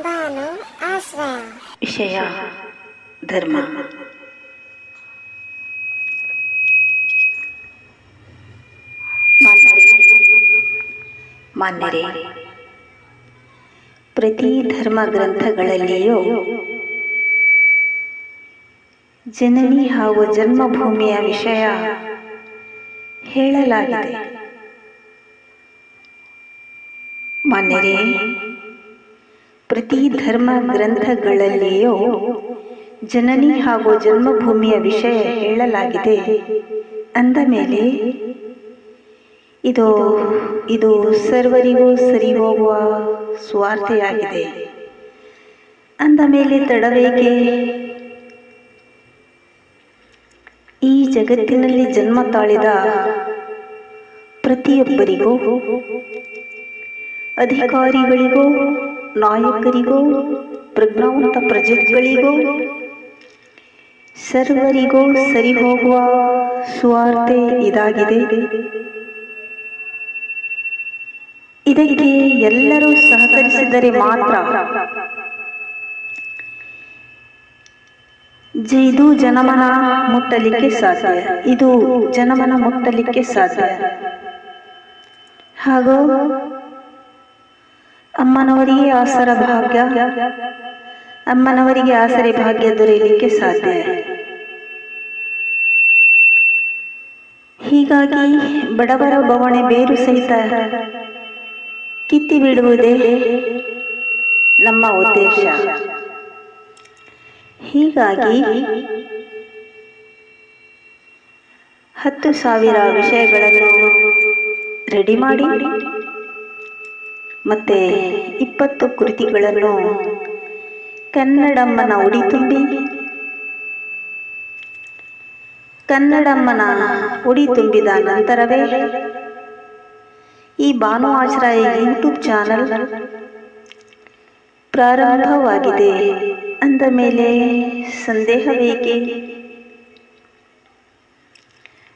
ಭಾನು ಆಶ್ರಯ. ವಿಷಯ ಧರ್ಮ. ಮಾನ್ಯರೇ, ಪ್ರತಿ ಧರ್ಮ ಗ್ರಂಥಗಳಲ್ಲಿಯೂ ಜನನಿ ಹಾಗೂ ಜನ್ಮಭೂಮಿಯ ವಿಷಯ ಹೇಳಲಾಗಿದೆ. ಮಾನ್ಯರೇ, ಪ್ರತಿ ಧರ್ಮ ಗ್ರಂಥಗಳಲ್ಲಿಯೂ ಜನನಿ ಹಾಗೂ ಜನ್ಮಭೂಮಿಯ ವಿಷಯ ಹೇಳಲಾಗಿದೆ ಅಂದ ಮೇಲೆ ಇದು ಸರ್ವರಿಗೂ ಸರಿ ಹೋಗುವ ಸ್ವಾರ್ಥೆಯಾಗಿದೆ. ಅಂದ ಮೇಲೆ ತಡವೇಕೆ? ಈ ಜಗತ್ತಿನಲ್ಲಿ ಜನ್ಮ ತಾಳಿದ ಪ್ರತಿಯೊಬ್ಬರಿಗೂ, ಅಧಿಕಾರಿಗಳಿಗೂ, ನಾಯಕರಿಗೂ, ಪ್ರಜ್ಞಾವಂತ ಪ್ರಜೆಗಳಿಗೂ, ಸರ್ವರಿಗೂ ಸರಿ ಹೋಗುವ ಸ್ವಾರ್ಥೆ ಇದಾಗಿದೆ. ಇದಕ್ಕೆ ಎಲ್ಲರೂ ಸಹಕರಿಸಿದರೆ ಮಾತ್ರ ಇದು ಜನಮನ ಮುಟ್ಟಲಿಕ್ಕೆ ಸಾಧ್ಯ. ಇದು ಜನಮನ ಮುಟ್ಟಲಿಕ್ಕೆ ಸಾಧ್ಯ. ಹಾಗೂ ಅಮ್ಮನವರಿಗೆ ಆಸರೆ ಭಾಗ್ಯ ದೊರೆಯಲಿಕ್ಕೆ ಸಾಧ್ಯ. ಹೀಗಾಗಿ ಬಡವರ ಬವಣೆ ಬೇರು ಸಹಿತ ಕಿತ್ತಿ ಬಿಡುವುದೇ ನಮ್ಮ ಉದ್ದೇಶ. ಹೀಗಾಗಿ 10,000 ವಿಷಯಗಳನ್ನು ರೆಡಿ ಮಾಡಿ ಮತ್ತೆ 20 ಕೃತಿಗಳನ್ನು ಕನ್ನಡಮ್ಮನ ಉಡಿ ತುಂಬಿ, ಕನ್ನಡಮ್ಮನ ಉಡಿ ತುಂಬಿದ ನಂತರವೇ ಈ ಭಾನು ಆಶ್ರಯ ಯೂಟ್ಯೂಬ್ ಚಾನಲ್ ಪ್ರಾರಂಭವಾಗಿದೆ ಅಂದ ಮೇಲೆ ಸಂದೇಹವೇಕೆ?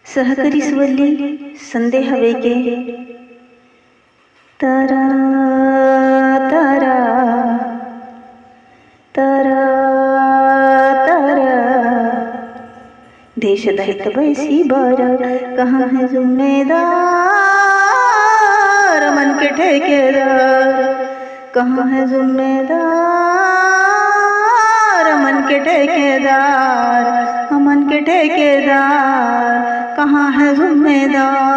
ಸಹಕರಿಸುವಲ್ಲಿ ಸಂದೇಹವೇಕೆ? ತರ ತರ ತರ ತರ ದೇಶದ ಹಿತ ಬಯಸಿ ಬಾರ, ಕहाँ है जिम्मेदार मन के ठेकेदार, कहाँ है जिम्मेदार मन के ठेकेदार, मन के ठेकेदार कहाँ है जिम्मेदार.